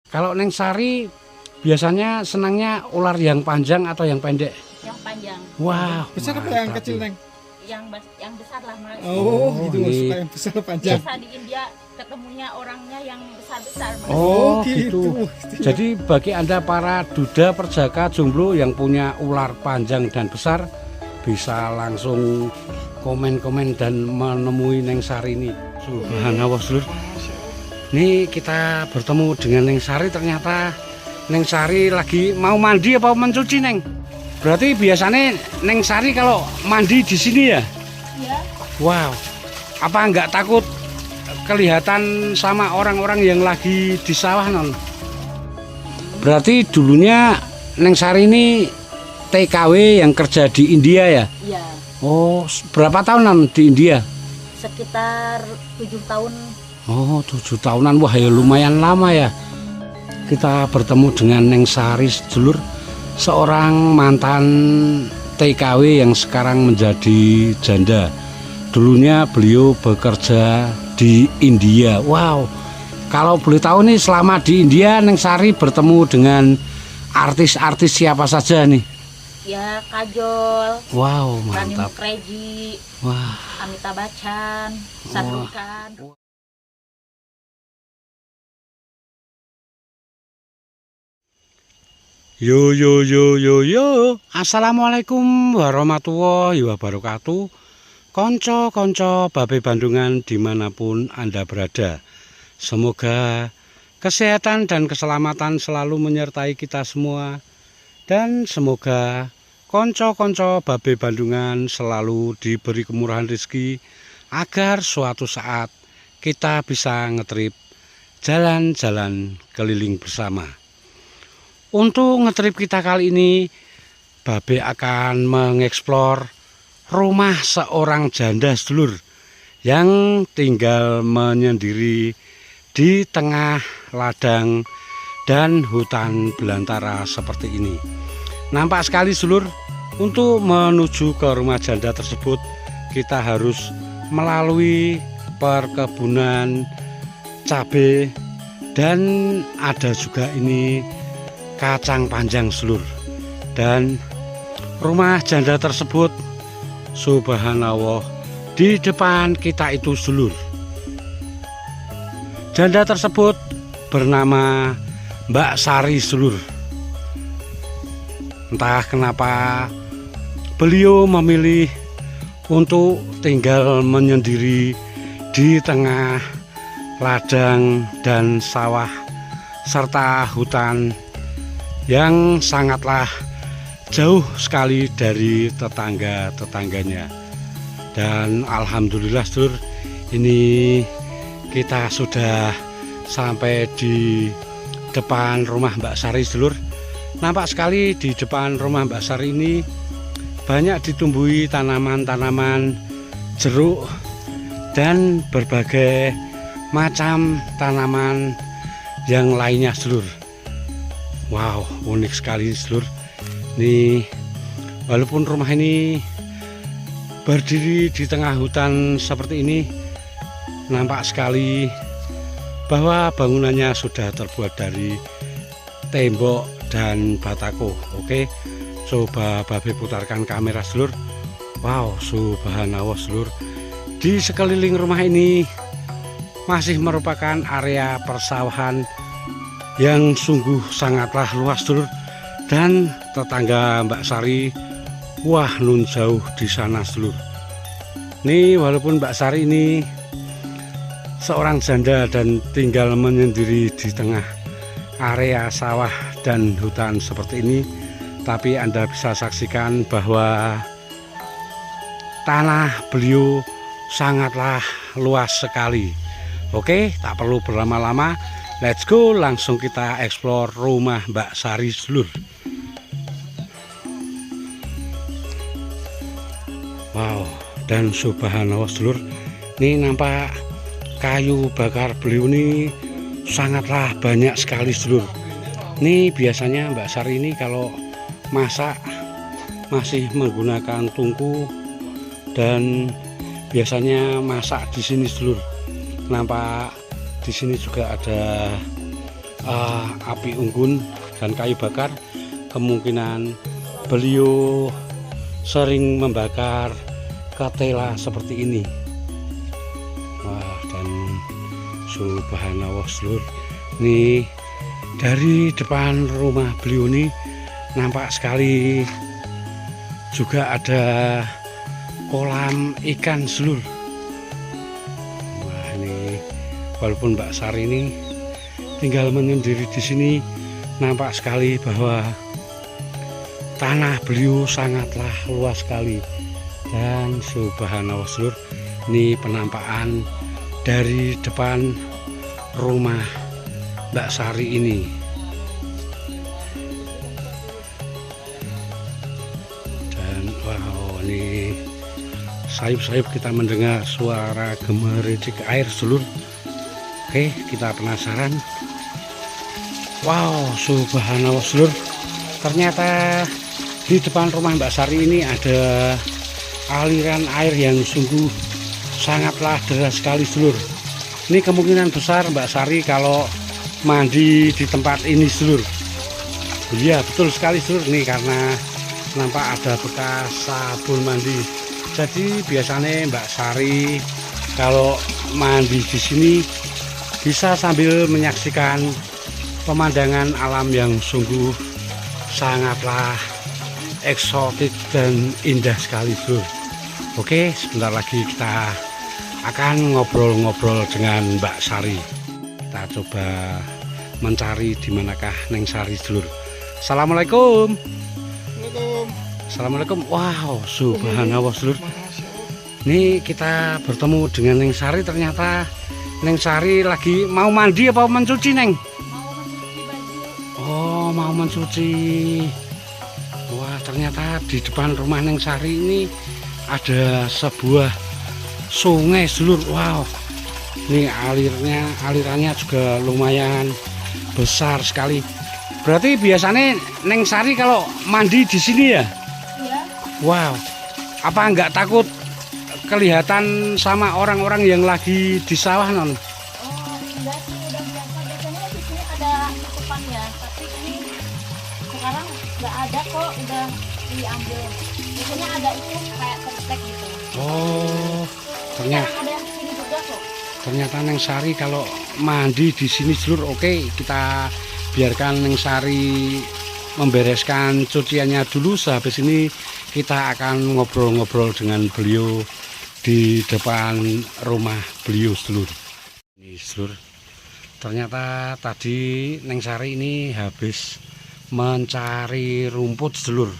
Kalau Neng Sari biasanya senangnya ular yang panjang atau yang pendek? Yang panjang. Wah, Besar apa yang mantap kecil, nih. Neng? Yang besar lah Mas. Oh, Oh, gitu ini- suka yang besar panjang. Biasa di India ketemunya orangnya yang besar-besar Mas. Oh, gitu. Jadi Jadi bagi Anda para duda perjaka jomblo yang punya ular panjang dan besar, bisa langsung komen-komen dan menemui Neng Sari ini. Subhanallah, Lur. Ini kita bertemu dengan Neng Sari, ternyata Neng Sari lagi mau mandi apa mencuci, Neng? Berarti biasanya Neng Sari kalau mandi di sini ya? Iya. Wow. Apa nggak takut kelihatan sama orang-orang yang lagi di sawah, Non? Berarti dulunya Neng Sari ini TKW yang kerja di India ya? Iya. Oh, berapa tahun, Non, di India? Sekitar 7 tahun. Oh, 7 tahunan. Wah, ya lumayan lama ya. Kita bertemu dengan Neng Sari, sedulur, seorang mantan TKW yang sekarang menjadi janda. Dulunya beliau bekerja di India. Wow, kalau boleh tahu nih, selama di India Neng Sari bertemu dengan artis-artis siapa saja nih? Ya Kajol, Wow, Rani mantap. Mukherjee, Wah, Amitabh Bachchan, Shah Rukh Khan. yo yo yo yo yo. Assalamualaikum warahmatullahi wabarakatuh. Konco-konco Babe Bandungan dimanapun Anda berada. Semoga kesehatan dan keselamatan selalu menyertai kita semua. Dan semoga konco-konco Babe Bandungan selalu diberi kemurahan rezeki agar suatu saat kita bisa ngetrip jalan-jalan keliling bersama. Untuk ngetrip kita kali ini, Babe akan mengeksplor rumah seorang janda, sedulur, yang tinggal menyendiri di tengah ladang dan hutan belantara seperti ini. Nampak sekali, sedulur, untuk menuju ke rumah janda tersebut kita harus melalui perkebunan cabai dan ada juga ini kacang panjang, sedulur. Dan rumah janda tersebut, subhanallah, di depan kita itu, sedulur. Janda tersebut bernama Mbak Sari, sedulur. Entah kenapa beliau memilih untuk tinggal menyendiri di tengah ladang dan sawah serta hutan yang sangatlah jauh sekali dari tetangga-tetangganya. Dan alhamdulillah, sedulur, ini kita sudah sampai di depan rumah Mbak Sari, sedulur. Nampak sekali di depan rumah Mbak Sari ini banyak ditumbuhi tanaman-tanaman jeruk dan berbagai macam tanaman yang lainnya, sedulur. Wow, unik sekali, sedulur. Ini walaupun rumah ini berdiri di tengah hutan seperti ini, nampak sekali bahwa bangunannya sudah terbuat dari tembok dan batako. Oke, coba Babe putarkan kamera, sedulur. Wow, subhanallah, sedulur. Di sekeliling rumah ini masih merupakan area persawahan yang sungguh sangatlah luas, sedulur. Dan tetangga Mbak Sari, wah, nun jauh di sana, sedulur. Nih, walaupun Mbak Sari ini seorang janda dan tinggal menyendiri di tengah area sawah dan hutan seperti ini, tapi Anda bisa saksikan bahwa tanah beliau sangatlah luas sekali. Oke, tak perlu berlama-lama, let's go, langsung kita eksplor rumah Mbak Sari, sedulur. Wow, dan subhanallah, sedulur, ini nampak kayu bakar beliau ini sangatlah banyak sekali, sedulur. Ini biasanya Mbak Sari ini kalau masak masih menggunakan tungku dan biasanya masak di sini, sedulur. Nampak di sini juga ada api unggun dan kayu bakar, kemungkinan beliau sering membakar ketela seperti ini. Wah, dan subhanallah seluruh ini dari depan rumah beliau ini nampak sekali juga ada kolam ikan seluruh. Wah, ini walaupun Mbak Sari ini tinggal menyendiri di sini, nampak sekali bahwa tanah beliau sangatlah luas sekali. Dan subhanallah seluruh, ini penampakan dari depan rumah Mbak Sari ini. Dan wow, ini sayup-sayup kita mendengar suara gemericik air seluruh. Oke, kita penasaran. Wow, subhanallah seluruh, ternyata di depan rumah Mbak Sari ini ada aliran air yang sungguh sangatlah deras sekali seluruh. Ini kemungkinan besar Mbak Sari kalau mandi di tempat ini seluruh. Iya, betul sekali seluruh, nih karena nampak ada bekas sabun mandi. Jadi biasanya Mbak Sari kalau mandi di sini bisa sambil menyaksikan pemandangan alam yang sungguh sangatlah eksotik dan indah sekali seluruh. Oke, sebentar lagi kita akan ngobrol-ngobrol dengan Mbak Sari. Kita coba mencari di manakah Neng Sari seluruh. Assalamualaikum. Assalamualaikum. Wow, subhanallah seluruh. Ini kita bertemu dengan Neng Sari, ternyata Neng Sari lagi mau mandi apa mencuci, Neng? Mau mencuci baju. Oh, mau mencuci. Wah, ternyata di depan rumah Neng Sari ini ada sebuah sungai seluruh. Wow, ini alirannya juga lumayan besar sekali. Berarti biasanya Neng Sari kalau mandi di sini ya? Iya. Wow, apa nggak takut kelihatan sama orang-orang yang lagi di sawah, non? Oh, enggak sih, udah biasa. Biasanya di sini ada tutupan ya, tapi ini sekarang nggak ada kok, udah diambil. Biasanya ada itu kayak tertek gitu. Oh, ternyata Sekarang ada yang di sini juga kok. ternyata Neng Sari kalau mandi di sini seluruh. Oke, kita biarkan Neng Sari membereskan cuciannya dulu. Sehabis ini kita akan ngobrol-ngobrol dengan beliau di depan rumah beliau seluruh. Ini seluruh, ternyata tadi Neng Sari ini habis mencari rumput seluruh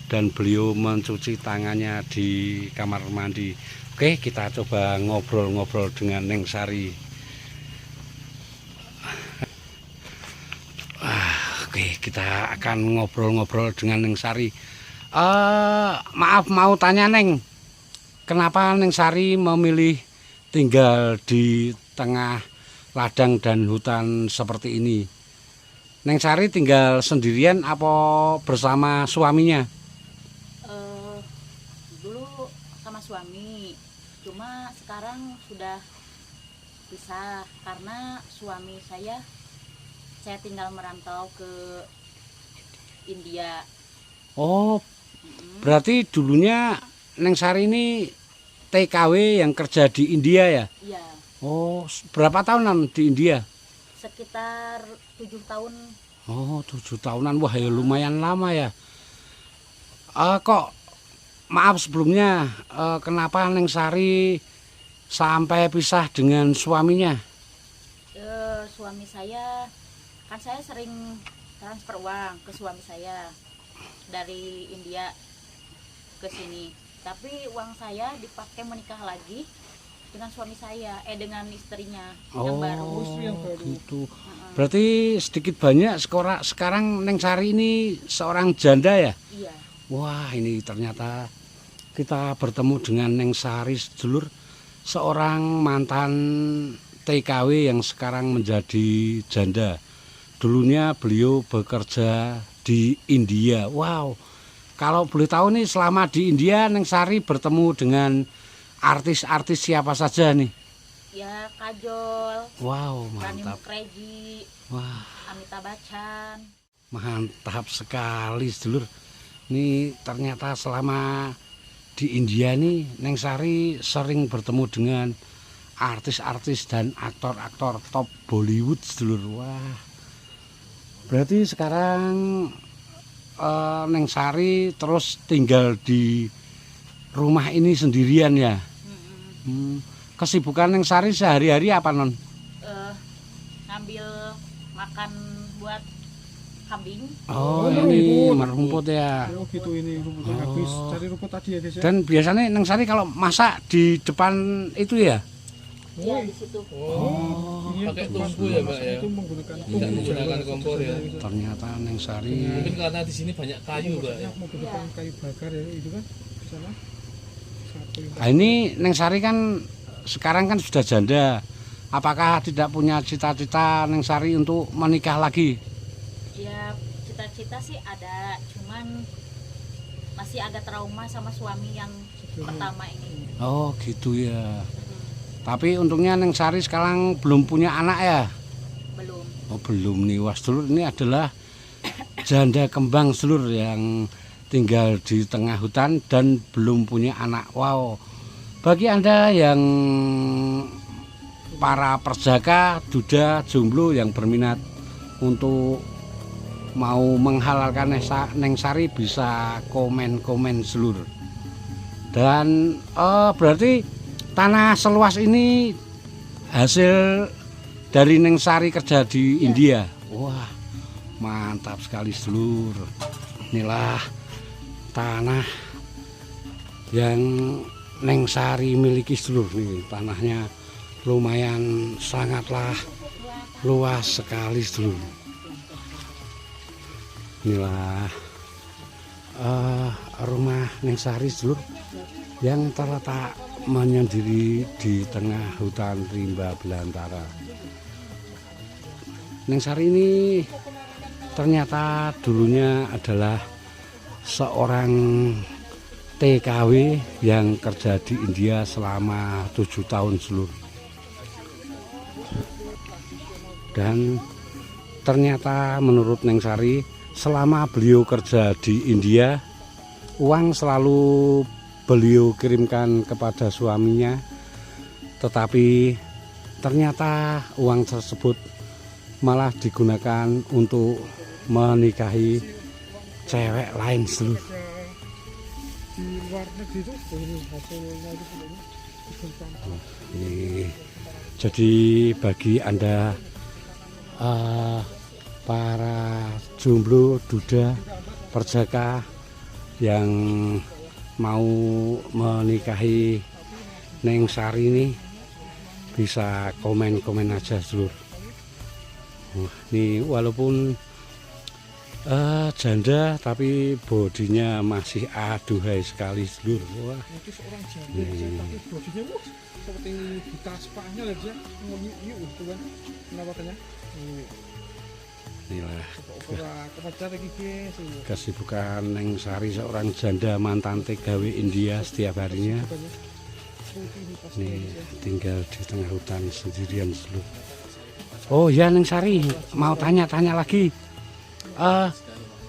dan beliau mencuci tangannya di kamar mandi. Oke, kita coba ngobrol-ngobrol dengan Neng Sari. Oke, kita akan ngobrol-ngobrol dengan Neng Sari. Maaf, mau tanya Neng, kenapa Neng Sari memilih tinggal di tengah ladang dan hutan seperti ini? Neng Sari tinggal sendirian apa bersama suaminya? Dulu sama suami, cuma sekarang sudah pisah karena suami saya tinggal merantau ke India. Oh, berarti dulunya Neng Sari ini TKW yang kerja di India ya? Iya, Oh, berapa tahunan di India? sekitar 7 tahun. Oh, 7 tahunan. Wah, ya lumayan lama ya. Kok maaf sebelumnya, kenapa Neng Sari sampai pisah dengan suaminya? Suami saya, kan saya sering transfer uang ke suami saya dari India ke sini. Tapi uang saya dipakai menikah lagi dengan suami saya, dengan istrinya yang baru. Gitu. Berarti sedikit banyak sekarang Neng Sari ini seorang janda ya? Iya. Wah, ini ternyata kita bertemu dengan Neng Sari sedulur, seorang mantan TKW yang sekarang menjadi janda. Dulunya beliau bekerja di India. Wow, kalau boleh tahu nih, selama di India Neng Sari bertemu dengan artis-artis siapa saja nih? Ya Kajol, Wow, Rani mantap. Mukreji, Wah, Amitabh Bachchan. mantap sekali sedulur. Ini ternyata selama di India nih Neng Sari sering bertemu dengan artis-artis dan aktor-aktor top Bollywood sedulur. Wah, berarti sekarang Neng Sari terus tinggal di rumah ini sendirian ya. Kesibukan Neng Sari sehari-hari apa non? Ngambil makan buat kambing. Oh, Oh, ini rumput. merumput ya. Oh gitu, ini rumputnya Oh. habis cari rumput tadi ya guys ya. Dan biasanya Neng Sari kalau masak di depan itu ya? Ya di situ. Oh, iya, pakai tempat tungku ya, Mbak, masak ya? itu menggunakan Tidak menggunakan kompor ya. Ternyata Neng Sari. Mungkin karena di sini banyak kayu, Mbak. Ya. Menggunakan kayu bakar ya itu kan di sana. Satu yang Nah, ini Neng Sari kan sekarang kan sudah janda. Apakah tidak punya cita-cita Neng Sari untuk menikah lagi? Ya cita-cita sih ada, cuman masih agak trauma sama suami yang pertama ini. Oh gitu ya. Tapi untungnya Neng Sari sekarang belum punya anak ya? Belum. Oh belum nih, wah sedulur, ini adalah janda kembang sedulur yang tinggal di tengah hutan dan belum punya anak. Wow, bagi Anda yang para perjaka, duda, jomblo yang berminat untuk mau menghalalkan Neng Sari bisa komen-komen sedulur. Dan berarti tanah seluas ini hasil dari Neng Sari kerja di India. Wah, mantap sekali sedulur. Inilah tanah yang Neng Sari miliki sedulur nih. Tanahnya lumayan sangatlah luas sekali sedulur. Inilah rumah Neng Sari sedulur yang terletak menyendiri di tengah hutan rimba belantara. Neng Sari ini ternyata dulunya adalah seorang TKW yang kerja di India selama 7 tahun seluruh. Dan ternyata menurut Neng Sari selama beliau kerja di India, uang selalu beliau kirimkan kepada suaminya, tetapi ternyata uang tersebut malah digunakan untuk menikahi cewek lain seluruh. di luar negeri itu ini hasilnya itu Ini jadi bagi Anda para jomblo, duda, perjaka yang mau menikahi Neng Sari ini bisa komen-komen aja seluruh. Ini walaupun janda tapi bodinya masih aduhai sekali seluruh. Wah, itu seorang janda tapi bodinya wah, seperti buta Spanyol aja ngiu itu kan penampakannya. inilah Kepacar lagi guys. kesibukan Neng Sari, seorang janda mantan TKW India setiap harinya. Nih tinggal di tengah hutan sendirian seluruh. Oh ya Neng Sari, mau tanya-tanya lagi.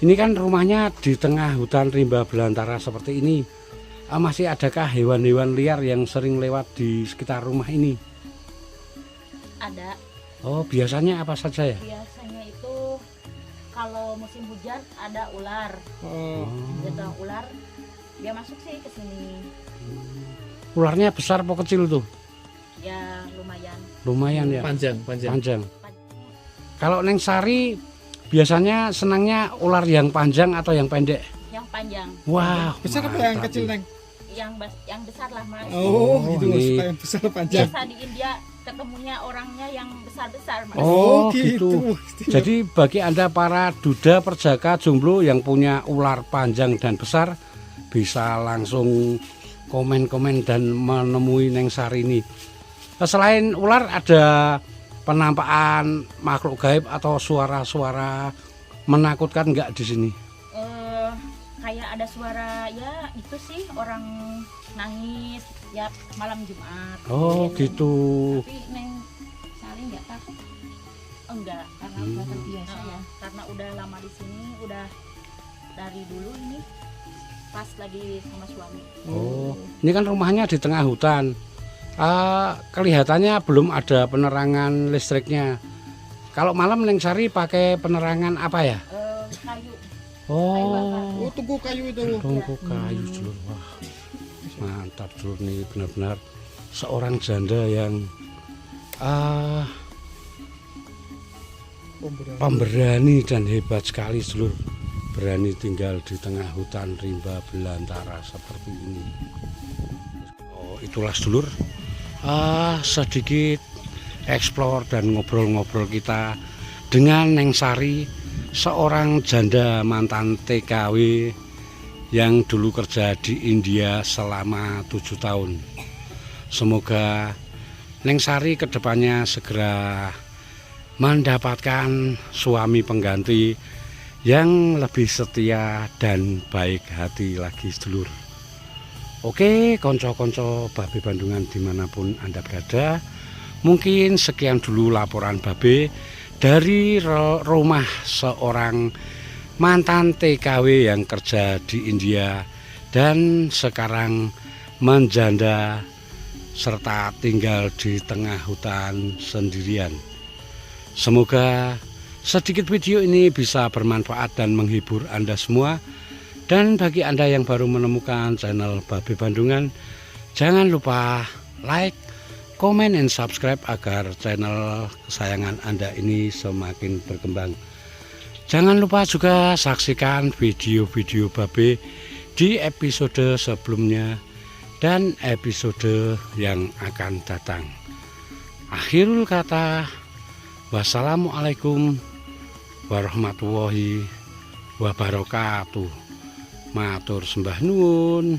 Ini kan rumahnya di tengah hutan rimba belantara seperti ini. Masih adakah hewan-hewan liar yang sering lewat di sekitar rumah ini? Ada. Oh biasanya apa saja ya? Biasanya itu kalau musim hujan ada ular. Oh, Gitu, ular dia masuk sih ke sini. Ularnya besar apa kecil tuh? Ya lumayan. Lumayan ya, Panjang. panjang. Kalau Neng Sari biasanya senangnya ular yang panjang atau yang pendek? Yang panjang, Wah, besar apa yang mantap kecil nih. Neng? yang besar lah Mas. Oh, Oh, gitu ini- suka yang besar panjang. Biasa di India ketemunya orangnya yang besar-besar Mas. Oh, gitu. gitu. Jadi bagi Anda para duda, perjaka, jomblo yang punya ular panjang dan besar, bisa langsung komen-komen dan menemui Neng Sari ini. Selain ular ada penampakan makhluk gaib atau suara-suara menakutkan enggak di sini? Kayak ada suara ya itu sih orang nangis ya malam Jumat. Oh Biasanya. gitu. Tapi Neng Sari nggak takut? Enggak, karena udah terbiasa ya. Karena udah lama di sini, udah dari dulu ini pas lagi sama suami. Oh, ini kan rumahnya di tengah hutan. Kelihatannya belum ada penerangan listriknya. Kalau malam Neng Sari pakai penerangan apa ya? Kayu. Oh, Oh, tungku kayu itu. tungku kayu dulur. Wah, mantap dulur nih, benar-benar seorang janda yang pemberani dan hebat sekali dulur. Berani tinggal di tengah hutan rimba belantara seperti ini. Oh, itulah dulur. Sedikit eksplor dan ngobrol-ngobrol kita dengan Neng Sari, seorang janda mantan TKW yang dulu kerja di India selama 7 tahun. Semoga Neng Sari kedepannya segera mendapatkan suami pengganti yang lebih setia dan baik hati lagi sedulur. Oke, konco-konco Babe Bandungan dimanapun Anda berada, mungkin sekian dulu laporan Babe dari rumah seorang mantan TKW yang kerja di India dan sekarang menjanda serta tinggal di tengah hutan sendirian. Semoga sedikit video ini bisa bermanfaat dan menghibur Anda semua. Dan bagi Anda yang baru menemukan channel Babe Bandungan, jangan lupa like, comment, and subscribe agar channel kesayangan Anda ini semakin berkembang. Jangan lupa juga saksikan video-video Babe di episode sebelumnya dan episode yang akan datang. Akhirul kata, wassalamualaikum warahmatullahi wabarakatuh. Matur sembah nuwun.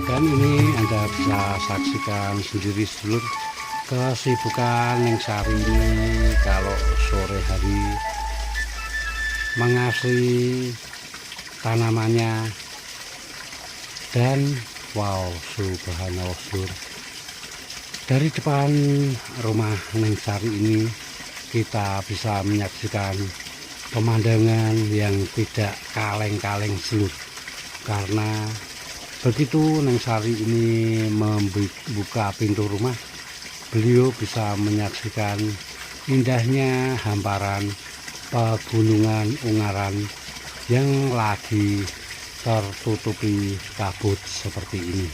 Dan ini Anda bisa saksikan sendiri sedulur kesibukan Neng Sari ini kalau sore hari mengasih tanamannya. Dan wow, subhanallah sedulur, dari depan rumah Neng Sari ini kita bisa menyaksikan pemandangan yang tidak kaleng-kaleng sedulur, karena begitu Neng Sari ini membuka pintu rumah, beliau bisa menyaksikan indahnya hamparan pegunungan Ungaran yang lagi tertutupi kabut seperti ini.